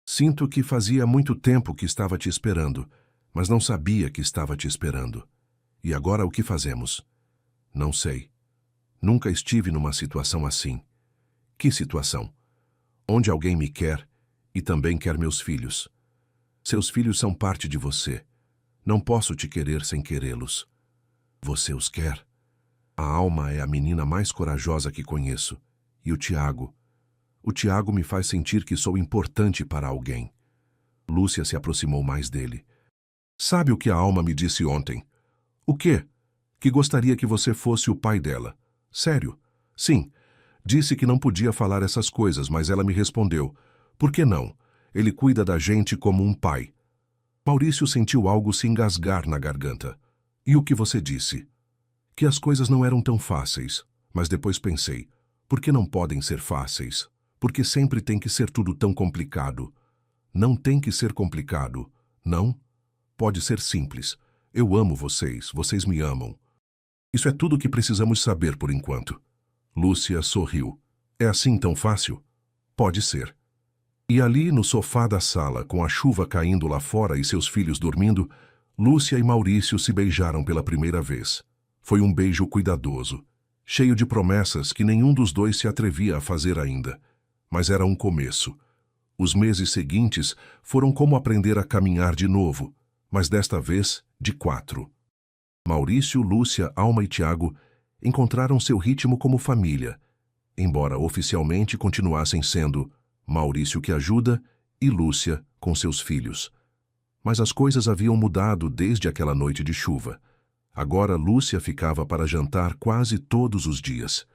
Sinto que fazia muito tempo que estava te esperando, mas não sabia que estava te esperando. E agora o que fazemos? Não sei. Nunca estive numa situação assim. Que situação? Onde alguém me quer e também quer meus filhos. Seus filhos são parte de você. Não posso te querer sem querê-los. Você os quer? A Alma é a menina mais corajosa que conheço. E o Tiago? O Tiago me faz sentir que sou importante para alguém. Lúcia se aproximou mais dele. Sabe o que a Alma me disse ontem? O quê? Que gostaria que você fosse o pai dela. Sério? Sim. Disse que não podia falar essas coisas, mas ela me respondeu. Por que não? Ele cuida da gente como um pai. Maurício sentiu algo se engasgar na garganta. E o que você disse? Que as coisas não eram tão fáceis. Mas depois pensei, por que não podem ser fáceis? Porque sempre tem que ser tudo tão complicado. Não tem que ser complicado, não? Pode ser simples. Eu amo vocês, vocês me amam. Isso é tudo o que precisamos saber por enquanto. Lúcia sorriu. É assim tão fácil? Pode ser. E ali, no sofá da sala, com a chuva caindo lá fora e seus filhos dormindo, Lúcia e Maurício se beijaram pela primeira vez. Foi um beijo cuidadoso, cheio de promessas que nenhum dos dois se atrevia a fazer ainda. Mas era um começo. Os meses seguintes foram como aprender a caminhar de novo, mas desta vez de 4. Maurício, Lúcia, Alma e Tiago encontraram seu ritmo como família, embora oficialmente continuassem sendo Maurício que ajuda e Lúcia com seus filhos. Mas as coisas haviam mudado desde aquela noite de chuva. Agora Lúcia ficava para jantar quase todos os dias.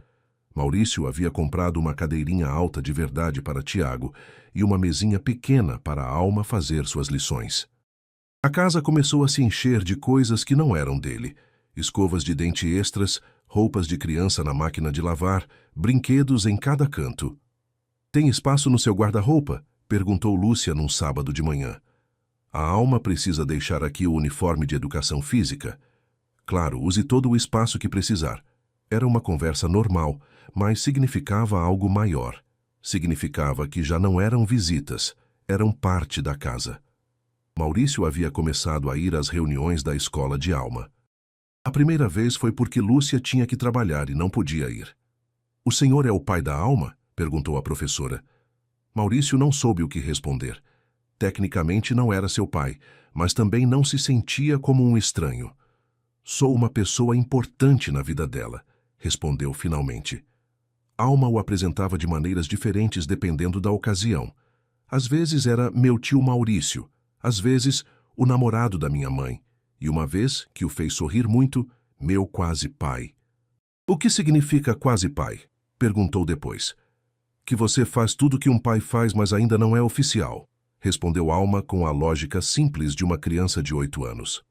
Maurício havia comprado uma cadeirinha alta de verdade para Tiago e uma mesinha pequena para a Alma fazer suas lições. A casa começou a se encher de coisas que não eram dele. Escovas de dente extras, roupas de criança na máquina de lavar, brinquedos em cada canto. Tem espaço no seu guarda-roupa? Perguntou Lúcia num sábado de manhã. A Alma precisa deixar aqui o uniforme de educação física. Claro, use todo o espaço que precisar. Era uma conversa normal, mas significava algo maior. Significava que já não eram visitas, eram parte da casa. Maurício havia começado a ir às reuniões da escola de Alma. A primeira vez foi porque Lúcia tinha que trabalhar e não podia ir. O senhor é o pai da Alma? Perguntou a professora. Maurício não soube o que responder. Tecnicamente não era seu pai, mas também não se sentia como um estranho. Sou uma pessoa importante na vida dela, respondeu finalmente. Alma o apresentava de maneiras diferentes dependendo da ocasião. Às vezes era meu tio Maurício, às vezes o namorado da minha mãe, e uma vez, que o fez sorrir muito, meu quase pai. O que significa quase pai? Perguntou depois. Que você faz tudo que um pai faz, mas ainda não é oficial, respondeu Alma com a lógica simples de uma criança de 8 anos.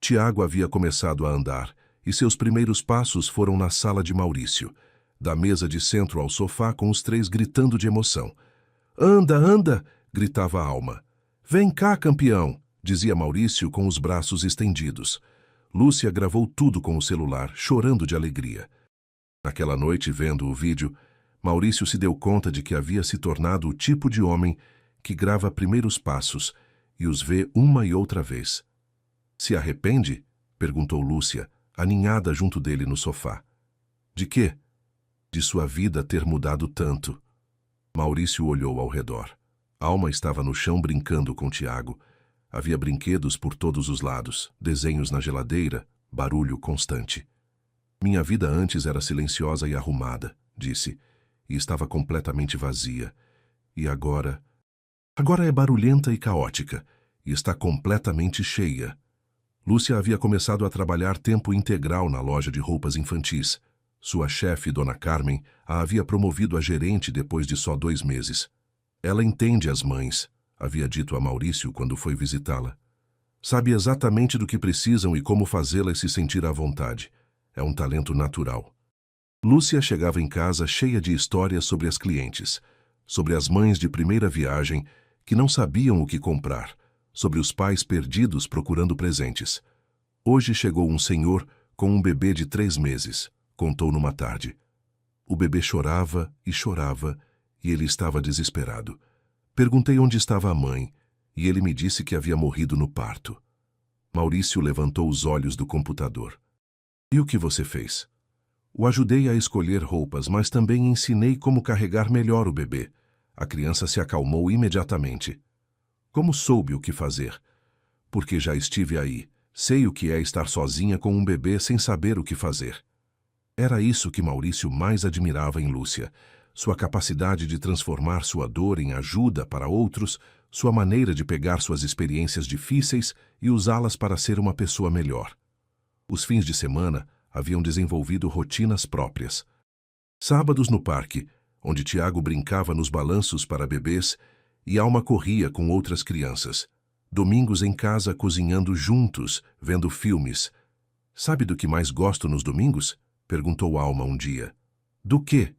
Tiago havia começado a andar, e seus primeiros passos foram na sala de Maurício, da mesa de centro ao sofá com os 3 gritando de emoção. Anda, anda! Gritava Alma. Vem cá, campeão! Dizia Maurício com os braços estendidos. Lúcia gravou tudo com o celular, chorando de alegria. Naquela noite, vendo o vídeo, Maurício se deu conta de que havia se tornado o tipo de homem que grava primeiros passos e os vê uma e outra vez. Se arrepende? Perguntou Lúcia, aninhada junto dele no sofá. De quê? De sua vida ter mudado tanto. Maurício olhou ao redor. Alma estava no chão brincando com Tiago. Havia brinquedos por todos os lados, desenhos na geladeira, barulho constante. Minha vida antes era silenciosa e arrumada, disse, e estava completamente vazia. E agora? Agora é barulhenta e caótica, e está completamente cheia. Lúcia havia começado a trabalhar tempo integral na loja de roupas infantis. Sua chefe, Dona Carmen, a havia promovido a gerente depois de só 2 meses. Ela entende as mães, havia dito a Maurício quando foi visitá-la. Sabe exatamente do que precisam e como fazê-las se sentir à vontade. É um talento natural. Lúcia chegava em casa cheia de histórias sobre as clientes, sobre as mães de primeira viagem que não sabiam o que comprar, sobre os pais perdidos procurando presentes. Hoje chegou um senhor com um bebê de 3 meses, contou numa tarde. O bebê chorava e ele estava desesperado. Perguntei onde estava a mãe e ele me disse que havia morrido no parto. Maurício levantou os olhos do computador. E o que você fez? O ajudei a escolher roupas, mas também ensinei como carregar melhor o bebê. A criança se acalmou imediatamente. Como soube o que fazer? Porque já estive aí. Sei o que é estar sozinha com um bebê sem saber o que fazer. Era isso que Maurício mais admirava em Lúcia. Sua capacidade de transformar sua dor em ajuda para outros, sua maneira de pegar suas experiências difíceis e usá-las para ser uma pessoa melhor. Os fins de semana haviam desenvolvido rotinas próprias. Sábados no parque, onde Tiago brincava nos balanços para bebês, e Alma corria com outras crianças. Domingos em casa cozinhando juntos, vendo filmes. Sabe do que mais gosto nos domingos? Perguntou Alma um dia. Do quê?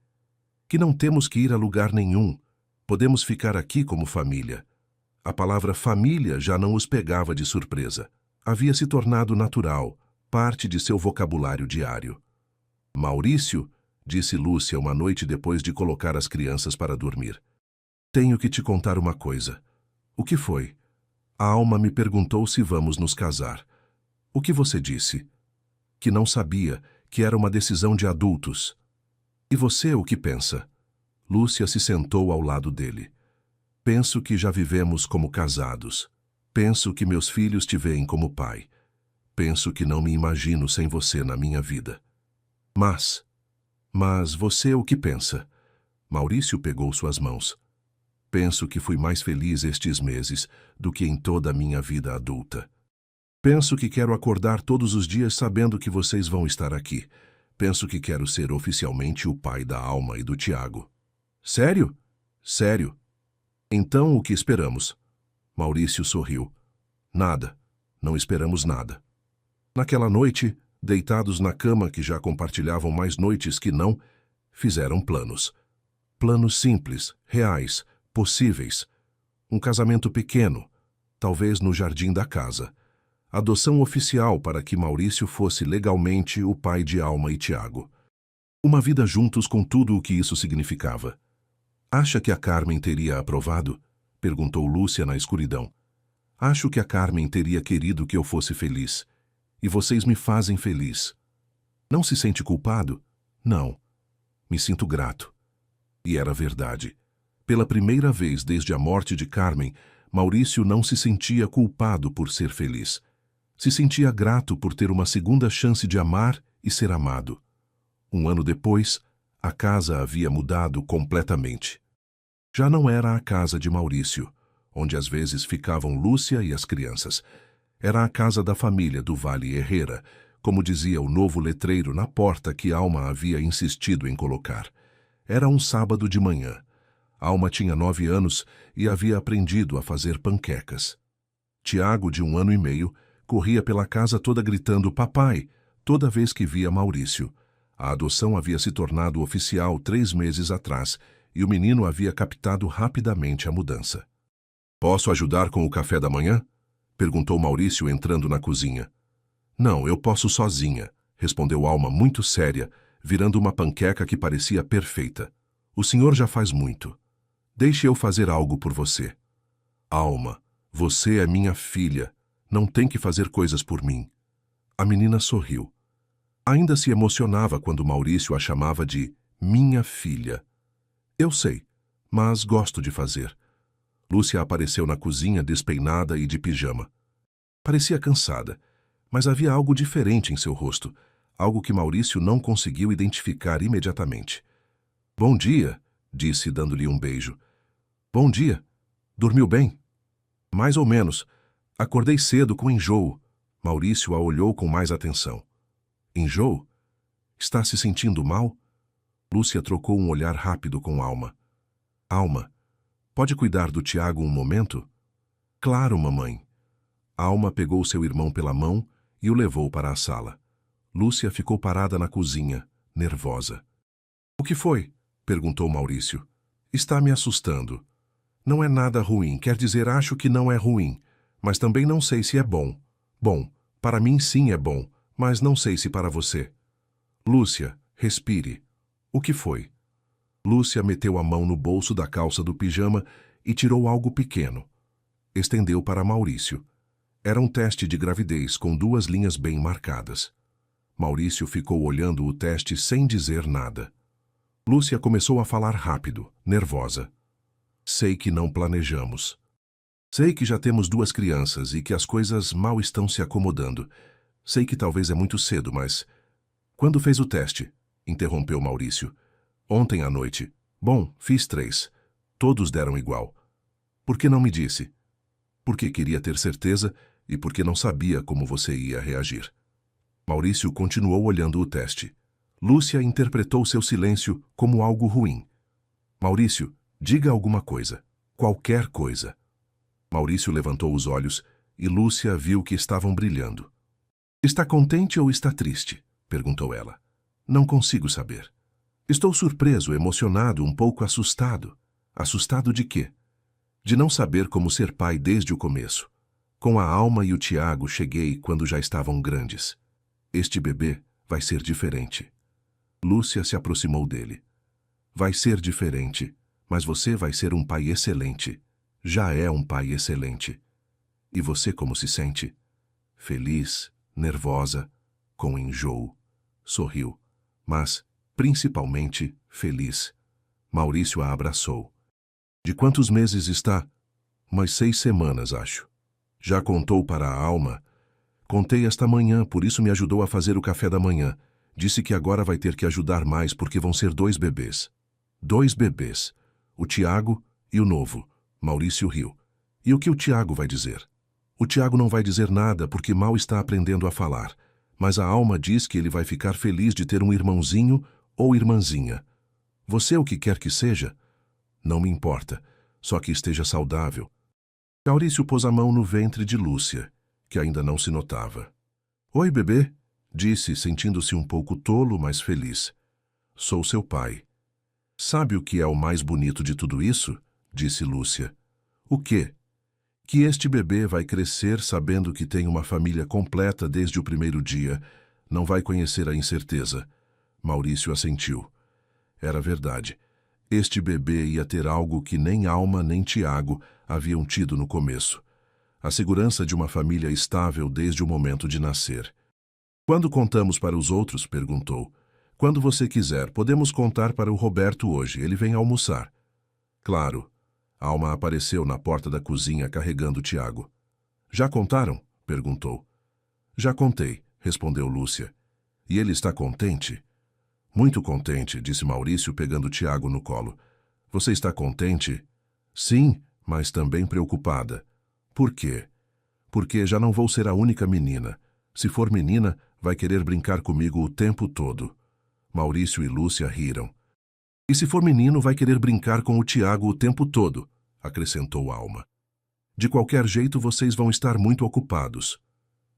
Que não temos que ir a lugar nenhum. Podemos ficar aqui como família. A palavra família já não os pegava de surpresa. Havia se tornado natural, parte de seu vocabulário diário. Maurício, disse Lúcia uma noite depois de colocar as crianças para dormir. Tenho que te contar uma coisa. O que foi? A Alma me perguntou se vamos nos casar. O que você disse? Que não sabia, que era uma decisão de adultos. E você o que pensa? Lúcia se sentou ao lado dele. Penso que já vivemos como casados. Penso que meus filhos te veem como pai. Penso que não me imagino sem você na minha vida. Mas você o que pensa? Maurício pegou suas mãos. Penso que fui mais feliz estes meses do que em toda a minha vida adulta. Penso que quero acordar todos os dias sabendo que vocês vão estar aqui. Penso que quero ser oficialmente o pai da Alma e do Tiago. Sério? Sério. Então o que esperamos? Maurício sorriu. Nada. Não esperamos nada. Naquela noite, deitados na cama que já compartilhavam mais noites que não, fizeram planos. Planos simples, reais, possíveis. Um casamento pequeno, talvez no jardim da casa. Adoção oficial para que Maurício fosse legalmente o pai de Alma e Tiago. Uma vida juntos com tudo o que isso significava. Acha que a Carmen teria aprovado? Perguntou Lúcia na escuridão. Acho que a Carmen teria querido que eu fosse feliz. E vocês me fazem feliz. Não se sente culpado? Não. Me sinto grato. E era verdade. Pela primeira vez desde a morte de Carmen, Maurício não se sentia culpado por ser feliz. Se sentia grato por ter uma segunda chance de amar e ser amado. Um ano depois, a casa havia mudado completamente. Já não era a casa de Maurício, onde às vezes ficavam Lúcia e as crianças. Era a casa da família do Vale Herrera, como dizia o novo letreiro na porta que Alma havia insistido em colocar. Era um sábado de manhã. Alma tinha 9 anos e havia aprendido a fazer panquecas. Tiago, de 1 ano e meio, corria pela casa toda gritando papai, toda vez que via Maurício. A adoção havia se tornado oficial 3 meses atrás e o menino havia captado rapidamente a mudança. Posso ajudar com o café da manhã? Perguntou Maurício entrando na cozinha. Não, eu posso sozinha, respondeu Alma muito séria, virando uma panqueca que parecia perfeita. O senhor já faz muito. Deixe eu fazer algo por você. Alma, você é minha filha. Não tem que fazer coisas por mim. A menina sorriu. Ainda se emocionava quando Maurício a chamava de minha filha. Eu sei, mas gosto de fazer. Lúcia apareceu na cozinha despeinada e de pijama. Parecia cansada, mas havia algo diferente em seu rosto, algo que Maurício não conseguiu identificar imediatamente. Bom dia, disse dando-lhe um beijo. Bom dia. Dormiu bem? Mais ou menos. Acordei cedo com enjoo. Maurício a olhou com mais atenção. Enjoo? Está se sentindo mal? Lúcia trocou um olhar rápido com Alma. Alma, pode cuidar do Tiago um momento? Claro, mamãe. Alma pegou seu irmão pela mão e o levou para a sala. Lúcia ficou parada na cozinha, nervosa. O que foi? Perguntou Maurício. Está me assustando. Não é nada ruim, quer dizer, acho que não é ruim, mas também não sei se é bom. Bom, para mim sim é bom, mas não sei se para você. Lúcia, respire. O que foi? Lúcia meteu a mão no bolso da calça do pijama e tirou algo pequeno. Estendeu para Maurício. Era um teste de gravidez com 2 linhas bem marcadas. Maurício ficou olhando o teste sem dizer nada. Lúcia começou a falar rápido, nervosa. Sei que não planejamos. Sei que já temos 2 crianças e que as coisas mal estão se acomodando. Sei que talvez é muito cedo, mas... Quando fez o teste? Interrompeu Maurício. Ontem à noite. Bom, fiz 3. Todos deram igual. Por que não me disse? Porque queria ter certeza e porque não sabia como você ia reagir. Maurício continuou olhando o teste. Lúcia interpretou seu silêncio como algo ruim. Maurício, diga alguma coisa. Qualquer coisa. Maurício levantou os olhos e Lúcia viu que estavam brilhando. Está contente ou está triste? Perguntou ela. Não consigo saber. Estou surpreso, emocionado, um pouco assustado. Assustado de quê? De não saber como ser pai desde o começo. Com a Alma e o Tiago cheguei quando já estavam grandes. Este bebê vai ser diferente. Lúcia se aproximou dele. Vai ser diferente, mas você vai ser um pai excelente. Já é um pai excelente. E você como se sente? Feliz, nervosa, com enjoo. Sorriu, mas, principalmente, feliz. Maurício a abraçou. De quantos meses está? Umas 6 semanas, acho. Já contou para a Alma? Contei esta manhã, por isso me ajudou a fazer o café da manhã. Disse que agora vai ter que ajudar mais porque vão ser 2 bebês. 2 bebês. O Tiago e o novo. Maurício riu. E o que o Tiago vai dizer? O Tiago não vai dizer nada porque mal está aprendendo a falar. Mas a Alma diz que ele vai ficar feliz de ter um irmãozinho ou irmãzinha. Você o que quer que seja? Não me importa, só que esteja saudável. Maurício pôs a mão no ventre de Lúcia, que ainda não se notava. Oi, bebê, disse, sentindo-se um pouco tolo, mas feliz. Sou seu pai. Sabe o que é o mais bonito de tudo isso? Disse Lúcia. O quê? Que este bebê vai crescer sabendo que tem uma família completa desde o primeiro dia. Não vai conhecer a incerteza. Maurício assentiu. Era verdade. Este bebê ia ter algo que nem Alma nem Tiago haviam tido no começo. A segurança de uma família estável desde o momento de nascer. Quando contamos para os outros? Perguntou. Quando você quiser, podemos contar para o Roberto hoje. Ele vem almoçar. Claro. Alma apareceu na porta da cozinha carregando Tiago. Já contaram? Perguntou. Já contei, respondeu Lúcia. E ele está contente? Muito contente, disse Maurício pegando Tiago no colo. Você está contente? Sim, mas também preocupada. Por quê? Porque já não vou ser a única menina. Se for menina, vai querer brincar comigo o tempo todo. Maurício e Lúcia riram. E se for menino, vai querer brincar com o Tiago o tempo todo, acrescentou Alma. De qualquer jeito, vocês vão estar muito ocupados.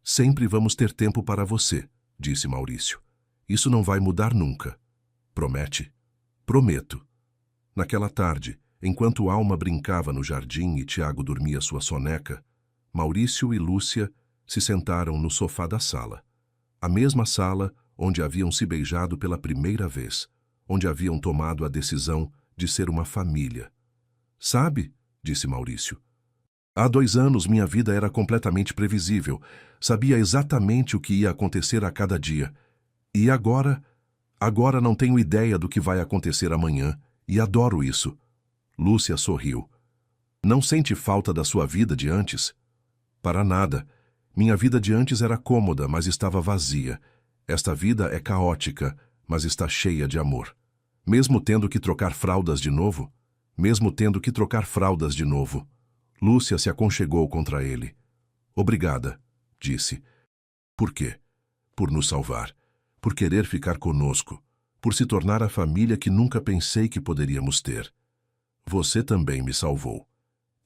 Sempre vamos ter tempo para você, disse Maurício. Isso não vai mudar nunca. Promete? Prometo. Naquela tarde, enquanto Alma brincava no jardim e Tiago dormia sua soneca, Maurício e Lúcia se sentaram no sofá da sala. A mesma sala onde haviam se beijado pela primeira vez, onde haviam tomado a decisão de ser uma família. Sabe, disse Maurício, há 2 anos minha vida era completamente previsível, sabia exatamente o que ia acontecer a cada dia. E agora não tenho ideia do que vai acontecer amanhã, e adoro isso. Lúcia sorriu. Não sente falta da sua vida de antes? Para nada. Minha vida de antes era cômoda, mas estava vazia. Esta vida é caótica, mas está cheia de amor. Mesmo tendo que trocar fraldas de novo? Mesmo tendo que trocar fraldas de novo. Lúcia se aconchegou contra ele. Obrigada, disse. Por quê? Por nos salvar. Por querer ficar conosco. Por se tornar a família que nunca pensei que poderíamos ter. Você também me salvou.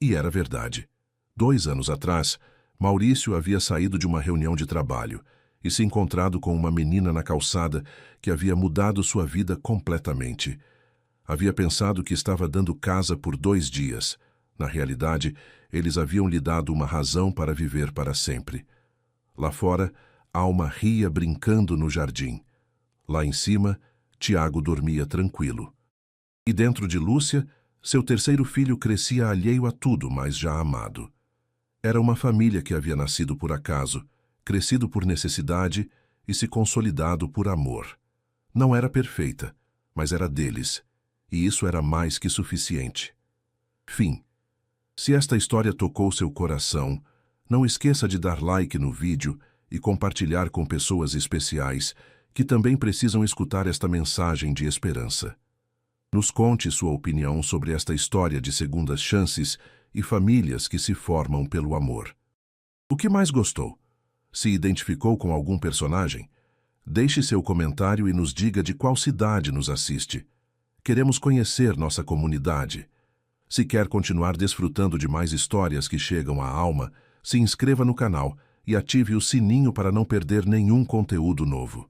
E era verdade. 2 anos atrás, Maurício havia saído de uma reunião de trabalho e se encontrado com uma menina na calçada que havia mudado sua vida completamente. Havia pensado que estava dando casa por 2 dias. Na realidade, eles haviam lhe dado uma razão para viver para sempre. Lá fora, Alma ria brincando no jardim. Lá em cima, Tiago dormia tranquilo. E dentro de Lúcia, seu terceiro filho crescia alheio a tudo, mas já amado. Era uma família que havia nascido por acaso, crescido por necessidade e se consolidado por amor. Não era perfeita, mas era deles, e isso era mais que suficiente. Fim. Se esta história tocou seu coração, não esqueça de dar like no vídeo e compartilhar com pessoas especiais que também precisam escutar esta mensagem de esperança. Nos conte sua opinião sobre esta história de segundas chances e famílias que se formam pelo amor. O que mais gostou? Se identificou com algum personagem? Deixe seu comentário e nos diga de qual cidade nos assiste. Queremos conhecer nossa comunidade. Se quer continuar desfrutando de mais histórias que chegam à alma, se inscreva no canal e ative o sininho para não perder nenhum conteúdo novo.